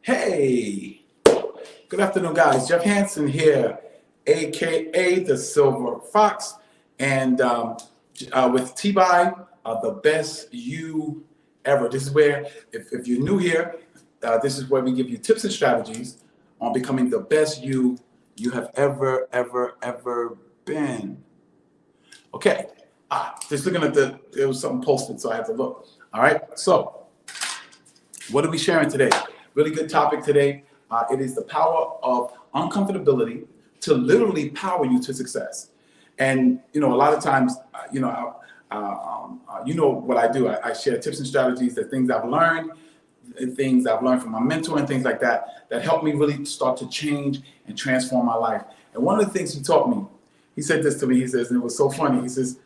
Hey, good afternoon, guys. Jeff Hansen here, aka the Silver Fox, and with TBYE, the best you ever. This is where, if you're new here, this is where we give you tips and strategies on becoming the best you have ever been. Okay, just looking at there was something posted, so I had to look. All right, so what are we sharing today? Really good topic today. It is the power of uncomfortability to literally power you to success. And a lot of times, you know what I do. I share tips and strategies, the things I've learned, things I've learned from my mentor, and things like that help me really start to change and transform my life. And one of the things he taught me, he said this to me. He says, and it was so funny. He says,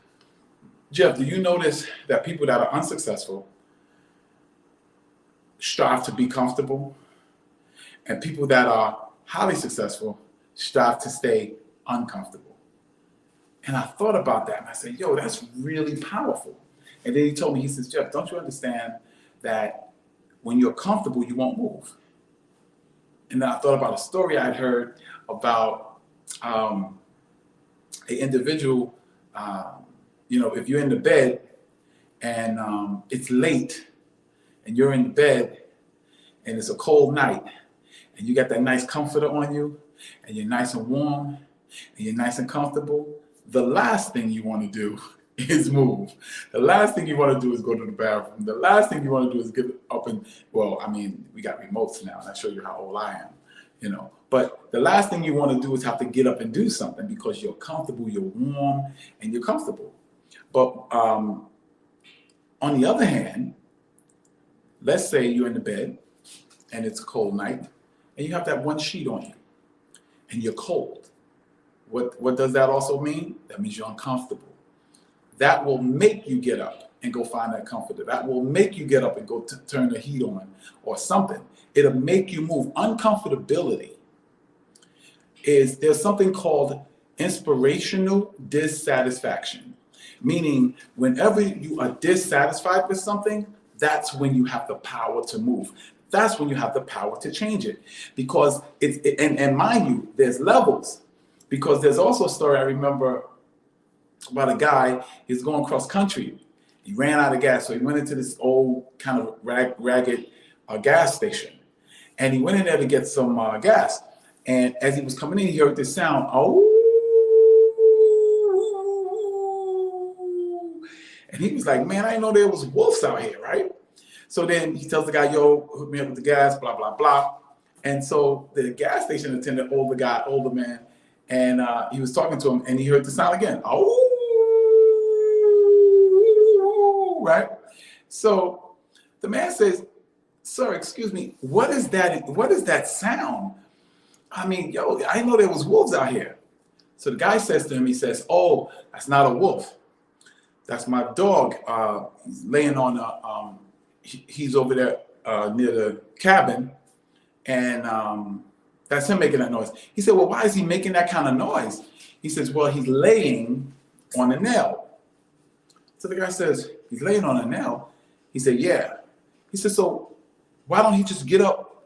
"Jeff, do you notice that people that are unsuccessful strive to be comfortable, and people that are highly successful strive to stay uncomfortable?" And I thought about that, and I said, yo, that's really powerful. And then he told me, he says, "Jeff, don't you understand that when you're comfortable, you won't move?" And then I thought about a story I'd heard about an individual, if you're in the bed and it's late and you're in the bed and it's a cold night and you got that nice comforter on you and you're nice and warm and you're nice and comfortable, the last thing you want to do is move. The last thing you want to do is go to the bathroom. The last thing you want to do is get up and, we got remotes now, and I show you how old I am, But the last thing you want to do is have to get up and do something because you're comfortable, you're warm, and you're comfortable. But on the other hand, let's say you're in the bed and it's a cold night and you have that one sheet on you and you're cold. What does that also mean? That means you're uncomfortable. That will make you get up and go find that comforter. That will make you get up and go turn the heat on or something. It'll make you move. Uncomfortability there's something called inspirational dissatisfaction, meaning whenever you are dissatisfied with something, that's when you have the power to move. That's when you have the power to change it. Because and mind you, there's levels. Because there's also a story I remember about a guy, he's going cross country. He ran out of gas, so he went into this old kind of ragged gas station. And he went in there to get some gas. And as he was coming in, he heard this sound, oh. And he was like, man, I didn't know there was wolves out here, right? So then he tells the guy, yo, hook me up with the gas, blah, blah, blah. And so the gas station attendant, older man, and he was talking to him, and he heard the sound again. Oh, right? So the man says, sir, excuse me, what is that? What is that sound? I mean, yo, I didn't know there was wolves out here. So the guy says to him, he says, oh, that's not a wolf. That's my dog. He's laying on he's over there near the cabin, and that's him making that noise. He said, well, why is he making that kind of noise? He says, well, he's laying on a nail. So the guy says, he's laying on a nail? He said, yeah. He said, so why don't he just get up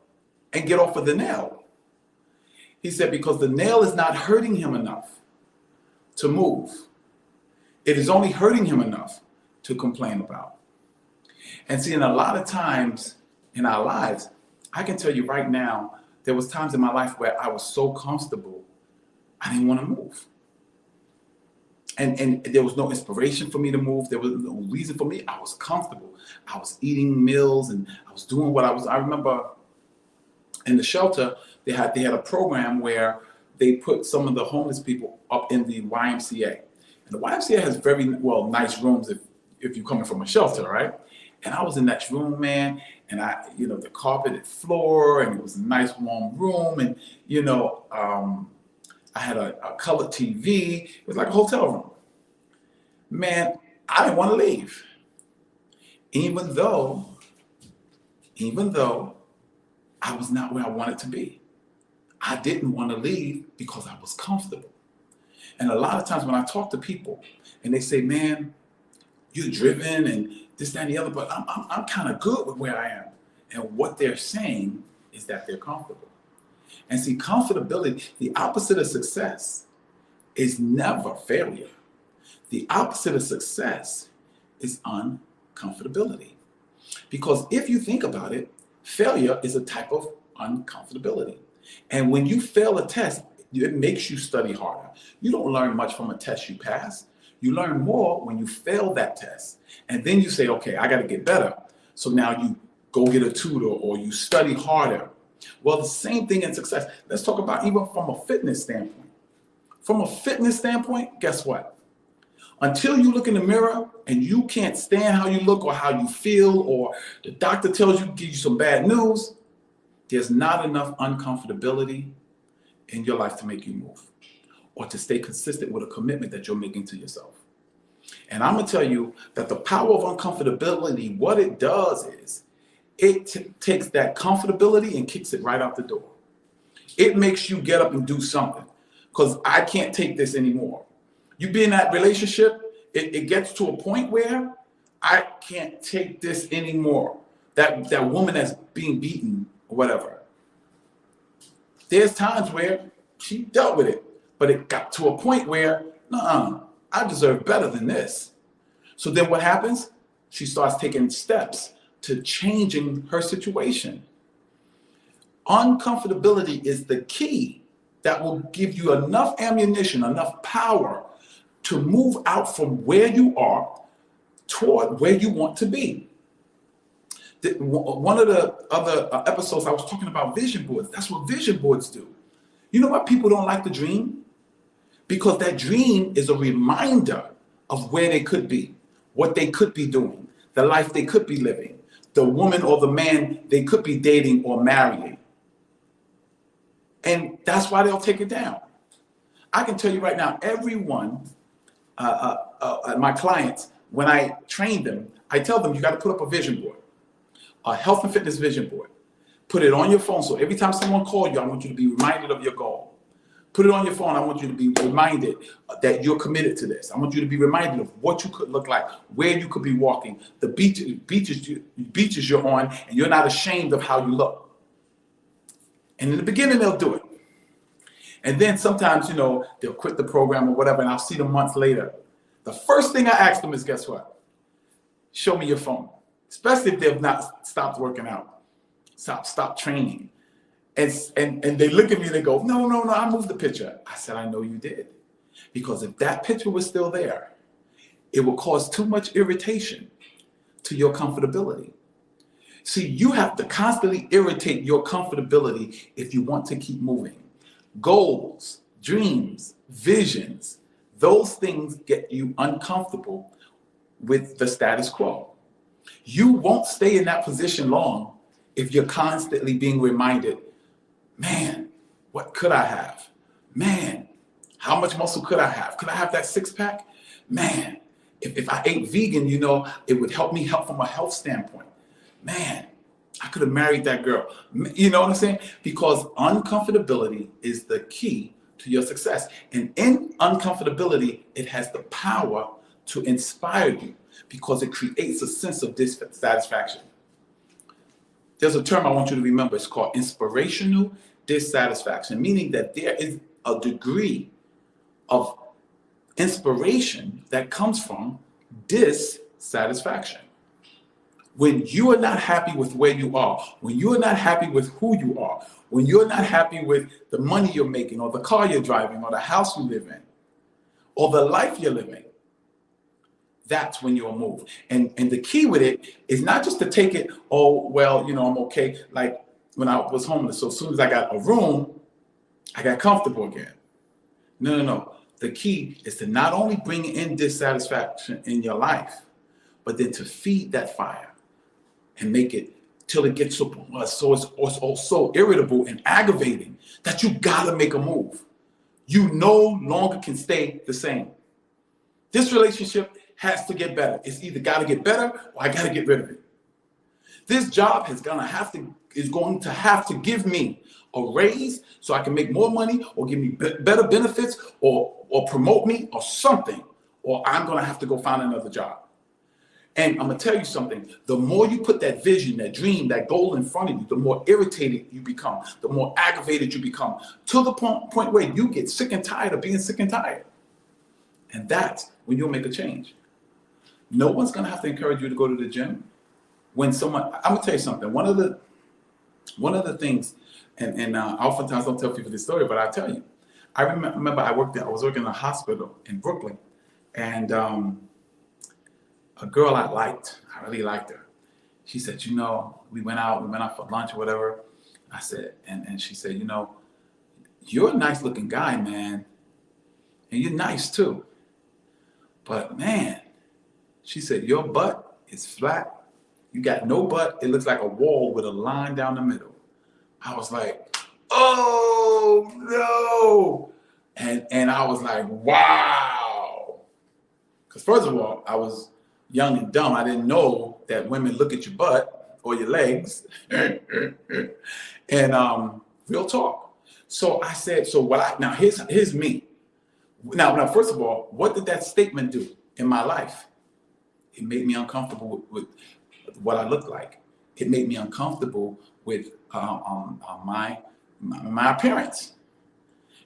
and get off of the nail? He said, because the nail is not hurting him enough to move. It is only hurting him enough to complain about. And see, in a lot of times in our lives, I can tell you right now, there was times in my life where I was so comfortable, I didn't want to move. And there was no inspiration for me to move. There was no reason for me. I was comfortable. I was eating meals and I was doing what I remember in the shelter, they had a program where they put some of the homeless people up in the YMCA. And the YMCA has very, nice rooms if you're coming from a shelter, right? And I was in that room, man, and the carpeted floor, and it was a nice warm room, and I had a colored TV. It was like a hotel room. Man, I didn't want to leave, even though I was not where I wanted to be. I didn't want to leave because I was comfortable. And a lot of times when I talk to people and they say, man, you're driven and this, that, and the other, but I'm kind of good with where I am. And what they're saying is that they're comfortable. And see, comfortability, the opposite of success is never failure. The opposite of success is uncomfortability. Because if you think about it, failure is a type of uncomfortability. And when you fail a test, it makes you study harder. You don't learn much from a test you pass. You learn more when you fail that test. And then you say, okay, I got to get better. So now you go get a tutor or you study harder. Well, the same thing in success. Let's talk about even from a fitness standpoint. From a fitness standpoint, guess what? Until you look in the mirror and you can't stand how you look or how you feel, or the doctor tells you, give you some bad news, there's not enough uncomfortability in your life to make you move or to stay consistent with a commitment that you're making to yourself. And I'm going to tell you that the power of uncomfortability, what it does is it takes that comfortability and kicks it right out the door. It makes you get up and do something because I can't take this anymore. You be in that relationship, it gets to a point where I can't take this anymore. That woman that's being beaten or whatever. There's times where she dealt with it, but it got to a point where, I deserve better than this. So then what happens? She starts taking steps to changing her situation. Uncomfortability is the key that will give you enough ammunition, enough power to move out from where you are toward where you want to be. One of the other episodes I was talking about vision boards. That's what vision boards do. You know why people don't like to dream? Because that dream is a reminder of where they could be, what they could be doing, the life they could be living, the woman or the man they could be dating or marrying. And that's why they'll take it down. I can tell you right now, everyone, my clients, when I train them, I tell them you got to put up a vision board, a health and fitness vision board. Put it on your phone. So every time someone calls you, I want you to be reminded of your goal. Put it on your phone. I want you to be reminded that you're committed to this. I want you to be reminded of what you could look like, where you could be walking, the beaches you're on, and you're not ashamed of how you look. And in the beginning, they'll do it. And then sometimes, they'll quit the program or whatever, and I'll see them months later. The first thing I ask them is, guess what? Show me your phone, especially if they've not stopped working out, stop training. And they look at me and they go, no, I moved the picture. I said, I know you did. Because if that picture was still there, it will cause too much irritation to your comfortability. See, you have to constantly irritate your comfortability if you want to keep moving. Goals, dreams, visions, those things get you uncomfortable with the status quo. You won't stay in that position long if you're constantly being reminded, man, what could I have? Man, how much muscle could I have? Could I have that six pack? Man, if I ate vegan, it would help me from a health standpoint. Man, I could have married that girl. You know what I'm saying? Because uncomfortability is the key to your success. And in uncomfortability, it has the power to inspire you because it creates a sense of dissatisfaction. There's a term I want you to remember. It's called inspirational dissatisfaction, meaning that there is a degree of inspiration that comes from dissatisfaction. When you are not happy with where you are, when you are not happy with who you are, when you're not happy with the money you're making or the car you're driving or the house you live in or the life you're living, that's when you'll move. And the key with it is not just to take it, I'm okay. Like when I was homeless, so as soon as I got a room, I got comfortable again. No. The key is to not only bring in dissatisfaction in your life, but then to feed that fire and make it till it gets so it's so irritable and aggravating that you gotta make a move. You no longer can stay the same. This relationship has to get better. It's either got to get better or I got to get rid of it. This job is going to have to give me a raise so I can make more money or give me better benefits or promote me or something, or I'm going to have to go find another job. And I'm going to tell you something. The more you put that vision, that dream, that goal in front of you, the more irritated you become, the more aggravated you become, to the point where you get sick and tired of being sick and tired. And that's when you'll make a change. No one's going to have to encourage you to go to the gym. When someone, I'm going to tell you something. One of the things, and I oftentimes don't tell people this story, but I'll tell you. I remember I was working in a hospital in Brooklyn, and a girl I really liked her. She said, we went out for lunch or whatever. I said, and she said, you're a nice looking guy, man. And you're nice too. But man, she said, your butt is flat. You got no butt. It looks like a wall with a line down the middle. I was like, oh no. And I was like, wow. Because first of all, I was young and dumb. I didn't know that women look at your butt or your legs. And real talk. So I said, now here's me. Now, first of all, what did that statement do in my life? It made me uncomfortable with what I looked like. It made me uncomfortable with my appearance.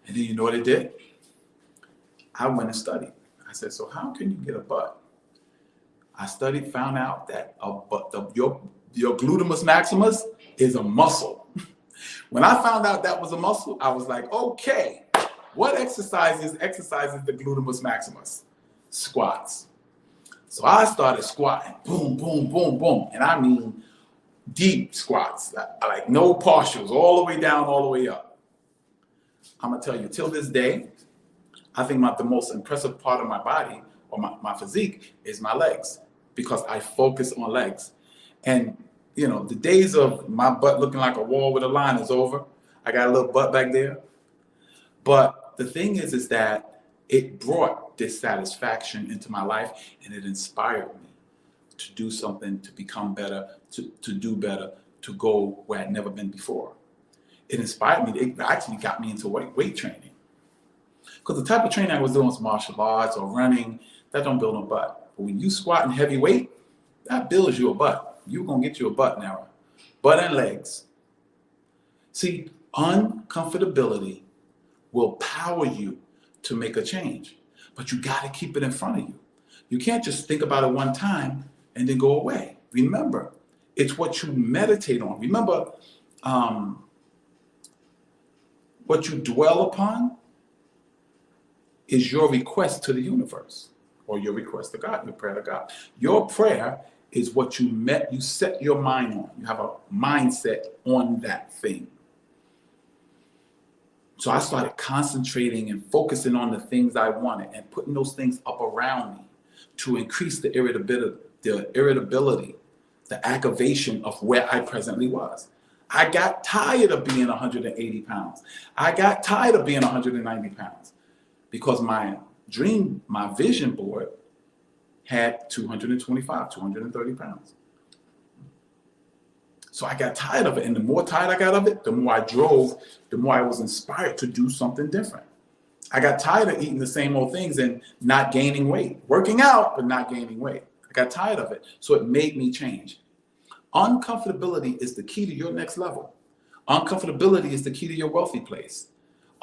And then you know what it did? I went and studied. I said, so how can you get a butt? I studied, found out that your gluteus maximus is a muscle. When I found out that was a muscle, I was like, okay, what exercises the gluteus maximus? Squats. So I started squatting, boom, boom, boom, boom. And I mean deep squats, like no partials, all the way down, all the way up. I'm gonna tell you, till this day, I think the most impressive part of my body or my physique is my legs, because I focus on legs. And the days of my butt looking like a wall with a line is over. I got a little butt back there. But the thing is that it brought dissatisfaction into my life, and it inspired me to do something, to become better, to do better, to go where I'd never been before. It inspired me. It actually got me into weight training. Because the type of training I was doing was martial arts or running. That don't build no butt. But when you squat in heavy weight, that builds you a butt. You're going to get you a butt now. Butt and legs. See, uncomfortability will power you to make a change. But you got to keep it in front of you. You can't just think about it one time and then go away. Remember, it's what you meditate on. Remember, what you dwell upon is your request to the universe, or your request to God, your prayer to God. Your prayer is what you set your mind on. You have a mindset on that thing. So I started concentrating and focusing on the things I wanted and putting those things up around me to increase the irritability, the aggravation of where I presently was. I got tired of being 180 pounds. I got tired of being 190 pounds because my vision board had 225, 230 pounds. So I got tired of it. And the more tired I got of it, the more I drove, the more I was inspired to do something different. I got tired of eating the same old things and not gaining weight, working out, but not gaining weight. I got tired of it. So it made me change. Uncomfortability is the key to your next level. Uncomfortability is the key to your wealthy place.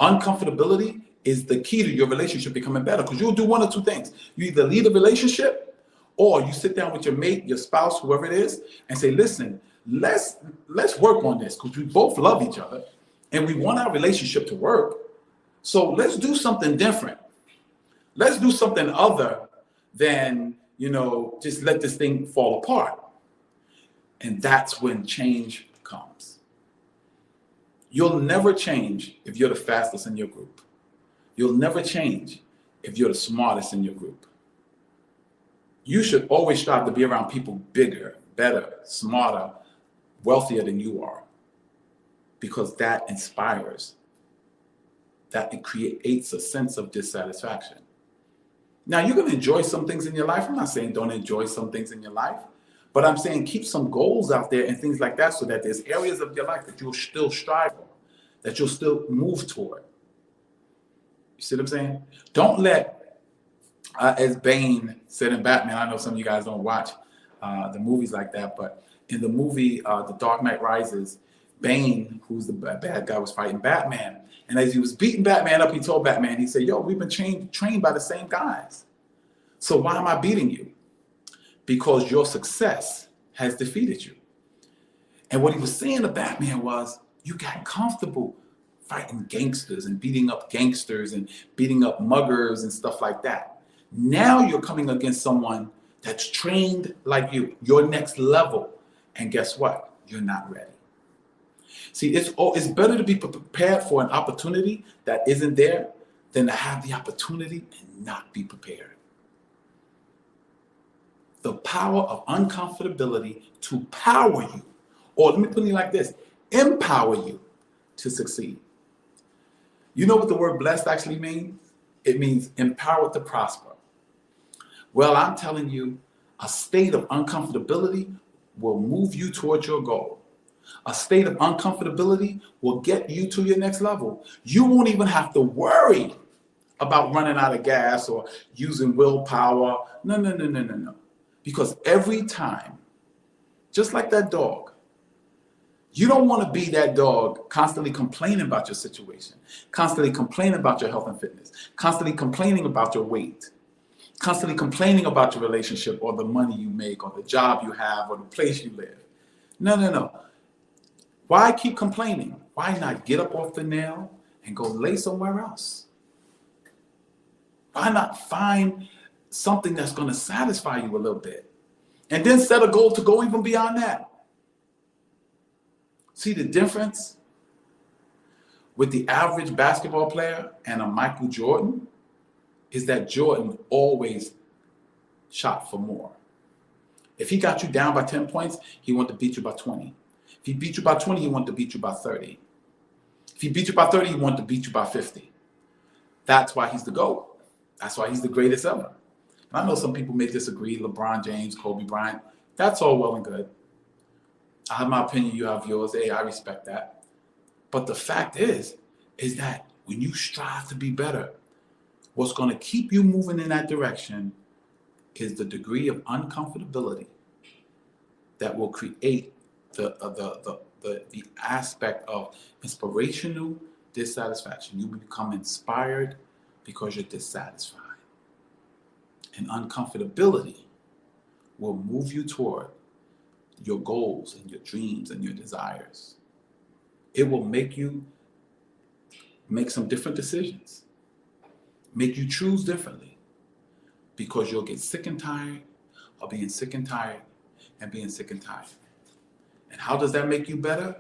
Uncomfortability is the key to your relationship becoming better, because you'll do one or two things. You either lead a relationship, or you sit down with your mate, your spouse, whoever it is, and say, listen, let's work on this, because we both love each other and we want our relationship to work. So let's do something different. Let's do something other than, just let this thing fall apart. And that's when change comes. You'll never change if you're the fastest in your group. You'll never change if you're the smartest in your group. You should always strive to be around people bigger, better, smarter, wealthier than you are, because that inspires, that it creates a sense of dissatisfaction. Now, you're going to enjoy some things in your life. I'm not saying don't enjoy some things in your life, but I'm saying keep some goals out there and things like that, so that there's areas of your life that you'll still strive for, that you'll still move toward. You see what I'm saying? Don't let, as Bane said in Batman, I know some of you guys don't watch the movies like that. But in the movie, The Dark Knight Rises, Bane, who's the bad guy, was fighting Batman. And as he was beating Batman up, he told Batman, he said, yo, we've been trained by the same guys. So why am I beating you? Because your success has defeated you. And what he was saying to Batman was, you got comfortable fighting gangsters and beating up gangsters and beating up muggers and stuff like that. Now you're coming against someone that's trained like you, your next level. And guess what? You're not ready. See, it's better to be prepared for an opportunity that isn't there than to have the opportunity and not be prepared. The power of uncomfortability to power you, or let me put it like this, empower you to succeed. You know what the word blessed actually means? It means empowered to prosper. Well, I'm telling you, a state of uncomfortability will move you towards your goal. A state of uncomfortability will get you to your next level. You won't even have to worry about running out of gas or using willpower. No. Because every time, just like that dog, you don't want to be that dog constantly complaining about your situation, constantly complaining about your health and fitness, constantly complaining about your weight, constantly complaining about your relationship or the money you make or the job you have or the place you live. No. Why keep complaining? Why not get up off the nail and go lay somewhere else? Why not find something that's going to satisfy you a little bit? And then set a goal to go even beyond that. See the difference with the average basketball player and a Michael Jordan is that Jordan always shot for more. If he got you down by 10 points, he wanted to beat you by 20. If he beat you by 20, he wanted to beat you by 30. If he beat you by 30, he wanted to beat you by 50. That's why he's the GOAT. That's why he's the greatest ever. And I know some people may disagree, LeBron James, Kobe Bryant. That's all well and good. I have my opinion, you have yours. Hey, I respect that. But the fact is that when you strive to be better, what's going to keep you moving in that direction is the degree of uncomfortability that will create the aspect of inspirational dissatisfaction. You become inspired because you're dissatisfied. And uncomfortability will move you toward your goals and your dreams and your desires. It will make you make some different decisions, make you choose differently, because you'll get sick and tired of being sick and tired and being sick and tired. And how does that make you better?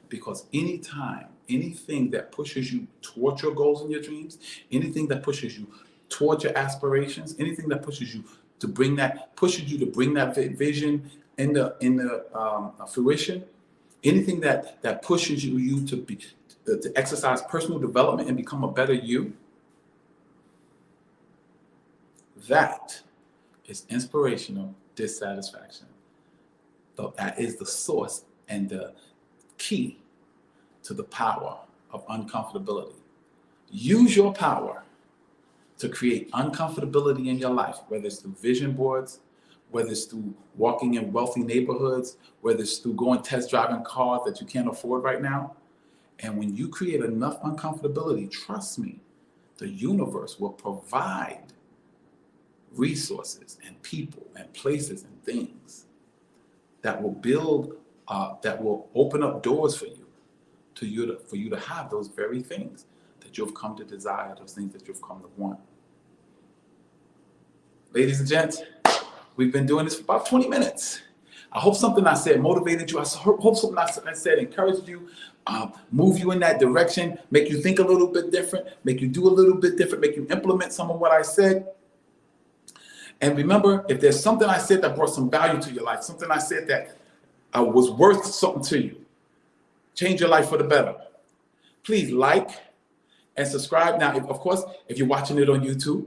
Because anything that pushes you towards your goals and your dreams, anything that pushes you towards your aspirations, anything that pushes you to bring that vision into fruition, anything that pushes you to exercise personal development and become a better you, that is inspirational dissatisfaction. So that is the source and the key to the power of uncomfortability. Use your power to create uncomfortability in your life, whether it's through vision boards, whether it's through walking in wealthy neighborhoods, whether it's through going test driving cars that you can't afford right now. And when you create enough uncomfortability, trust me, the universe will provide resources and people and places and things that will build, that will open up doors for you, for you to have those very things that you've come to desire, those things that you've come to want. Ladies and gents, we've been doing this for about 20 minutes. I hope something I said motivated you. I hope something I said encouraged you, move you in that direction, make you think a little bit different, make you do a little bit different, make you implement some of what I said. And remember, if there's something I said that brought some value to your life, something I said that was worth something to you, change your life for the better, please like and subscribe. Now, of course, if you're watching it on YouTube,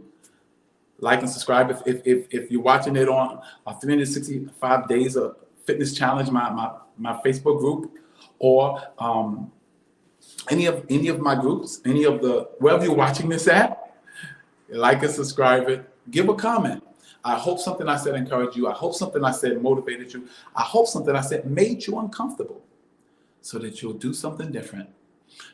like and subscribe. If you're watching it on 365 Days of Fitness Challenge, my Facebook group, or any of my groups, wherever you're watching this at, like and subscribe it, give a comment. I hope something I said encouraged you. I hope something I said motivated you. I hope something I said made you uncomfortable so that you'll do something different,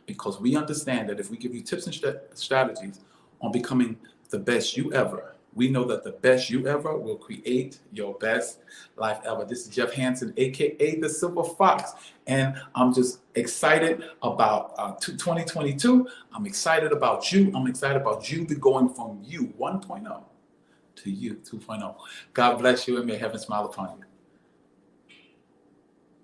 because we understand that if we give you tips and strategies on becoming the best you ever, we know that the best you ever will create your best life ever. This is Jeff Hansen, aka the Silver Fox, and I'm just excited about 2022. I'm excited about you. I'm excited about you going from you 1.0 to you 2.0. God bless you, and may heaven smile upon you.